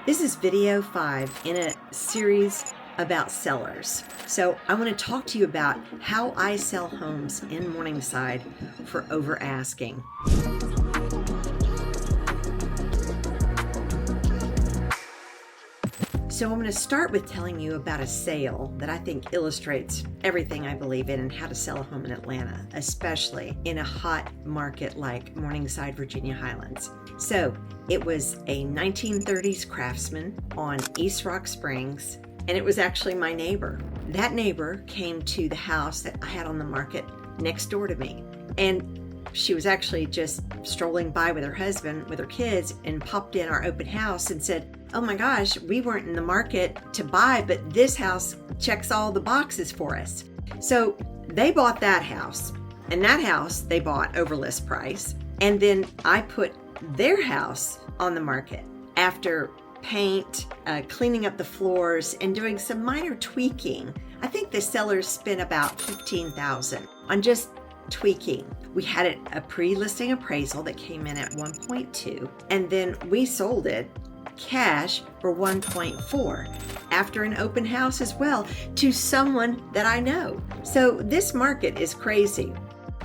This is video 5 in a series about sellers. So I want to talk to you about how I sell homes in Morningside for over asking. So I'm going to start with telling you about a sale that I think illustrates everything I believe in and how to sell a home in Atlanta, especially in a hot market like Morningside, Virginia Highlands. So it was a 1930s craftsman on East Rock Springs, and it was actually my neighbor. That neighbor came to the house that I had on the market next door to me, and she was actually just strolling by with her husband, with her kids, and popped in our open house and said, "Oh my gosh, we weren't in the market to buy, but this house checks all the boxes for us." So they bought that house, and that house they bought over list price. And then I put their house on the market after paint, cleaning up the floors, and doing some minor tweaking. I think the sellers spent about $15,000 on just tweaking. We had a pre-listing appraisal that came in at 1.2, and then we sold it cash for 1.4 after an open house as well to someone that I know. So this market is crazy.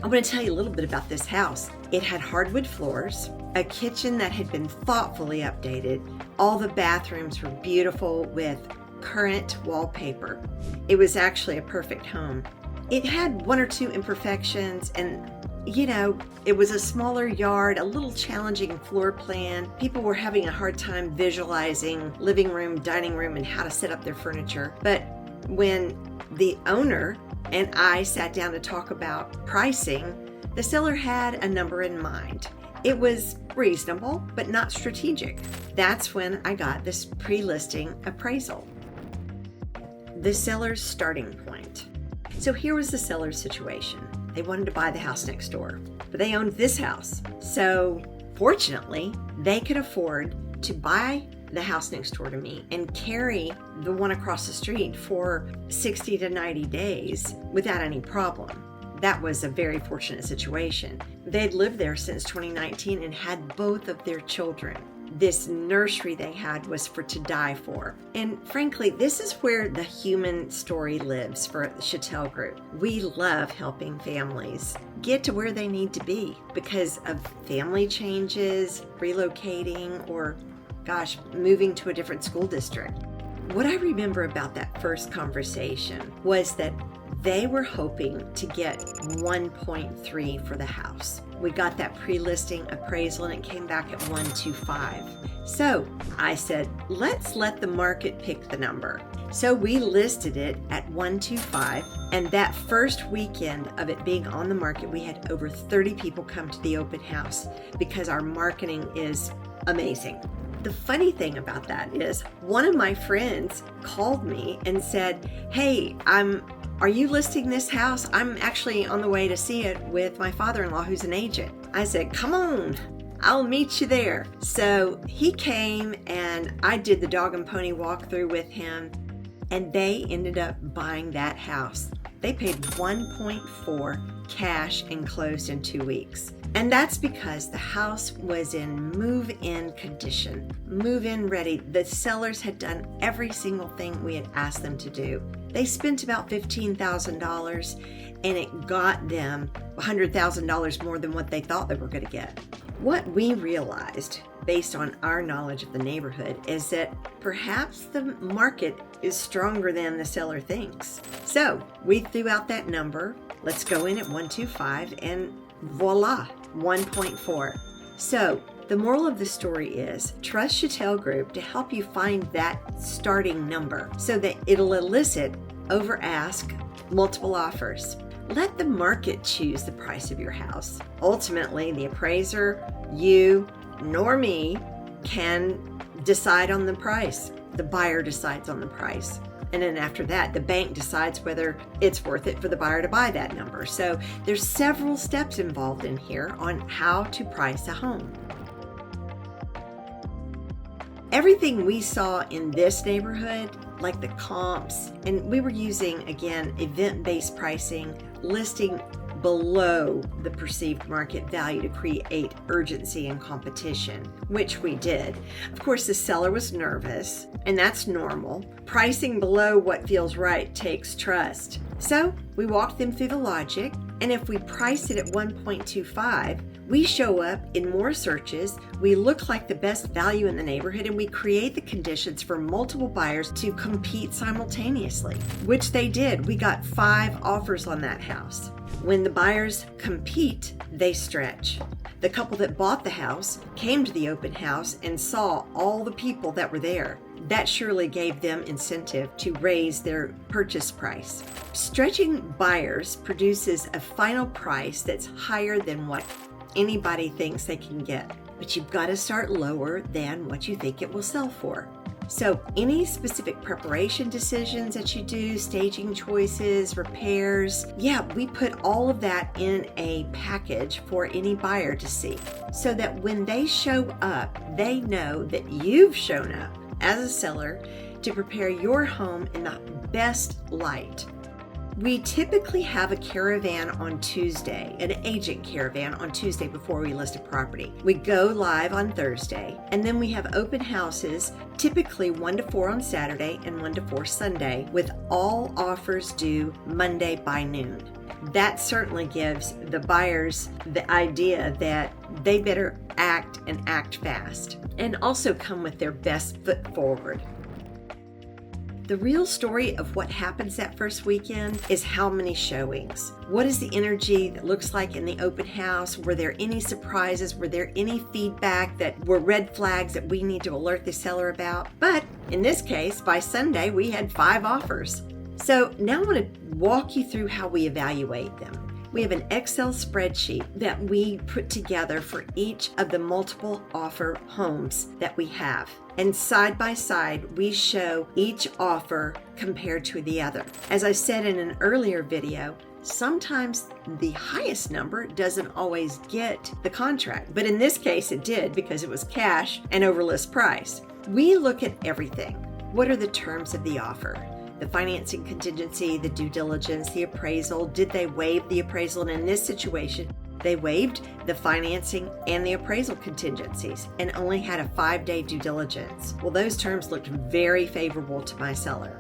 I want to tell you a little bit about this house. It had hardwood floors, a kitchen that had been thoughtfully updated. All the bathrooms were beautiful with current wallpaper. It was actually a perfect home. It had one or two imperfections, and it was a smaller yard, a little challenging floor plan. People were having a hard time visualizing living room, dining room, and how to set up their furniture. But when the owner and I sat down to talk about pricing, the seller had a number in mind. It was reasonable, but not strategic. That's when I got this pre-listing appraisal. The seller's starting point. So here was the seller's situation. They wanted to buy the house next door, but they owned this house. So fortunately, they could afford to buy the house next door to me and carry the one across the street for 60 to 90 days without any problem. That was a very fortunate situation. They'd lived there since 2019 and had both of their children. This nursery they had was to die for. And frankly, this is where the human story lives for the Chatel Group. We love helping families get to where they need to be because of family changes, relocating, or moving to a different school district. What I remember about that first conversation was that they were hoping to get 1.3 for the house. We got that pre-listing appraisal and it came back at 1.25. So I said, let's let the market pick the number. So we listed it at 1.25, and that first weekend of it being on the market, we had over 30 people come to the open house because our marketing is amazing. The funny thing about that is one of my friends called me and said, "Hey, are you listing this house? I'm actually on the way to see it with my father-in-law who's an agent." I said, "Come on, I'll meet you there." So he came and I did the dog and pony walkthrough with him, and they ended up buying that house. They paid 1.4 cash and closed in 2 weeks. And that's because the house was in move-in condition, move-in ready. The sellers had done every single thing we had asked them to do. They spent about $15,000, and it got them $100,000 more than what they thought they were going to get. What we realized, based on our knowledge of the neighborhood, is that perhaps the market is stronger than the seller thinks. So we threw out that number. Let's go in at 1.25, and voila, 1.4. So the moral of the story is trust Chatel Group to help you find that starting number so that it'll elicit over ask, multiple offers. Let the market choose the price of your house. Ultimately, the appraiser, you, nor me, can decide on the price. The buyer decides on the price. And then after that, the bank decides whether it's worth it for the buyer to buy that number. So there's several steps involved in here on how to price a home. Everything we saw in this neighborhood, like the comps, and we were using, again, event-based pricing, listing below the perceived market value to create urgency and competition, which we did. Of course, the seller was nervous, and that's normal. Pricing below what feels right takes trust. So we walked them through the logic, and if we price it at 1.25, we show up in more searches, we look like the best value in the neighborhood, and we create the conditions for multiple buyers to compete simultaneously, which they did. We got 5 offers on that house. When the buyers compete, they stretch. The couple that bought the house came to the open house and saw all the people that were there. That surely gave them incentive to raise their purchase price. Stretching buyers produces a final price that's higher than what anybody thinks they can get. But you've got to start lower than what you think it will sell for. So any specific preparation decisions that you do, staging choices, repairs, we put all of that in a package for any buyer to see, so that when they show up, they know that you've shown up as a seller to prepare your home in the best light. We typically have a caravan on Tuesday, an agent caravan on Tuesday before we list a property. We go live on Thursday, and then we have open houses, typically 1 to 4 on Saturday and 1 to 4 Sunday, with all offers due Monday by noon. That certainly gives the buyers the idea that they better act and act fast, and also come with their best foot forward. The real story of what happens that first weekend is how many showings. What is the energy that looks like in the open house? Were there any surprises? Were there any feedback that were red flags that we need to alert the seller about? But in this case, by Sunday, we had 5 offers. So now I want to walk you through how we evaluate them. We have an Excel spreadsheet that we put together for each of the multiple offer homes that we have. And side by side, we show each offer compared to the other. As I said in an earlier video, sometimes the highest number doesn't always get the contract. But in this case, it did, because it was cash and over list price. We look at everything. What are the terms of the offer? The financing contingency, the due diligence, the appraisal. Did they waive the appraisal? And in this situation, they waived the financing and the appraisal contingencies and only had a 5-day due diligence. Well, those terms looked very favorable to my seller.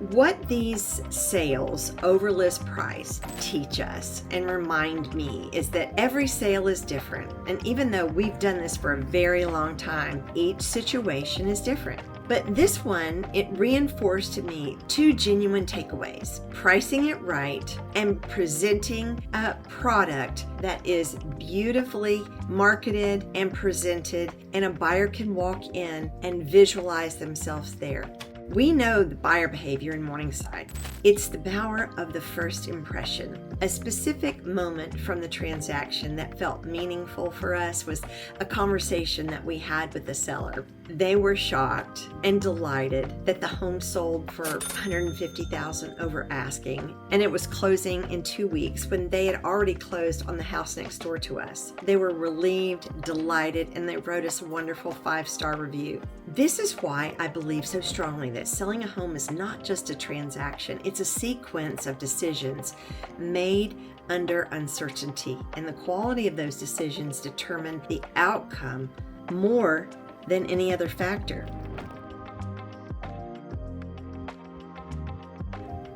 What these sales over list price teach us and remind me is that every sale is different. And even though we've done this for a very long time, each situation is different. But this one, it reinforced to me 2 genuine takeaways: pricing it right and presenting a product that is beautifully marketed and presented, and a buyer can walk in and visualize themselves there. We know the buyer behavior in Morningside. It's the power of the first impression. A specific moment from the transaction that felt meaningful for us was a conversation that we had with the seller. They were shocked and delighted that the home sold for $150,000 over asking, and it was closing in 2 weeks when they had already closed on the house next door to us. They were relieved, delighted, and they wrote us a wonderful 5-star review. This is why I believe so strongly that selling a home is not just a transaction. It's a sequence of decisions made under uncertainty, and the quality of those decisions determine the outcome more than any other factor.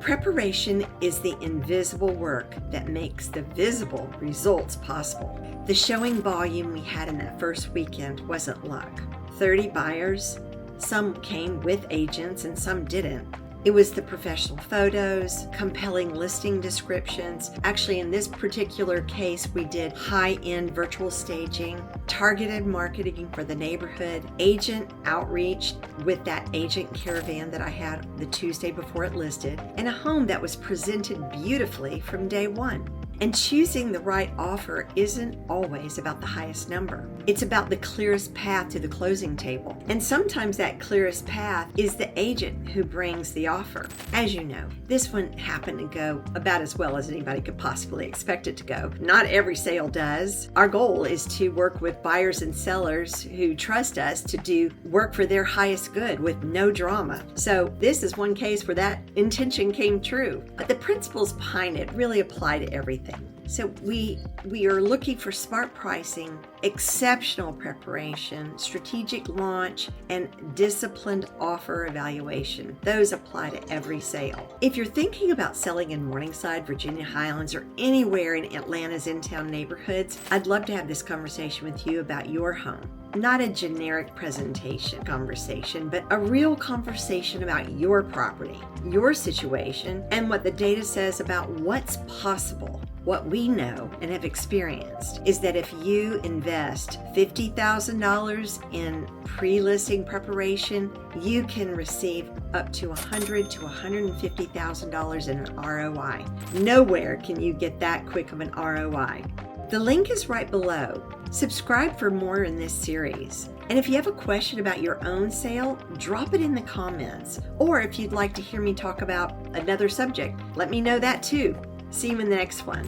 Preparation is the invisible work that makes the visible results possible. The showing volume we had in that first weekend wasn't luck. 30 buyers, some came with agents and some didn't. It was the professional photos, compelling listing descriptions. Actually, in this particular case, we did high-end virtual staging, targeted marketing for the neighborhood, agent outreach with that agent caravan that I had the Tuesday before it listed, and a home that was presented beautifully from day one. And choosing the right offer isn't always about the highest number. It's about the clearest path to the closing table. And sometimes that clearest path is the agent who brings the offer. As you know, this one happened to go about as well as anybody could possibly expect it to go. Not every sale does. Our goal is to work with buyers and sellers who trust us to do work for their highest good with no drama. So this is one case where that intention came true. But the principles behind it really apply to everything. So we are looking for smart pricing, exceptional preparation, strategic launch, and disciplined offer evaluation. Those apply to every sale. If you're thinking about selling in Morningside, Virginia Highlands, or anywhere in Atlanta's Intown neighborhoods, I'd love to have this conversation with you about your home. Not a generic presentation conversation, but a real conversation about your property, your situation, and what the data says about what's possible. What we know and have experienced is that if you invest $50,000 in pre-listing preparation, you can receive up to $100,000 to $150,000 in an ROI. Nowhere can you get that quick of an ROI. The link is right below. Subscribe for more in this series. And if you have a question about your own sale, drop it in the comments. Or if you'd like to hear me talk about another subject, let me know that too. See you in the next one.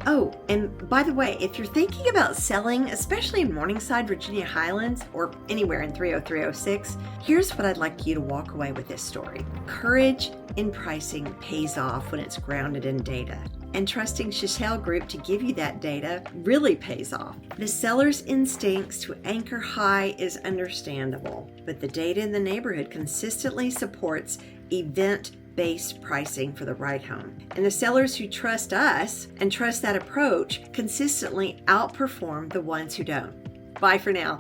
Oh, and by the way, if you're thinking about selling, especially in Morningside, Virginia Highlands, or anywhere in 30306, here's what I'd like you to walk away with this story. Courage in pricing pays off when it's grounded in data. And trusting Chatel Group to give you that data really pays off. The seller's instincts to anchor high is understandable, but the data in the neighborhood consistently supports event-based pricing for the right home. And the sellers who trust us and trust that approach consistently outperform the ones who don't. Bye for now.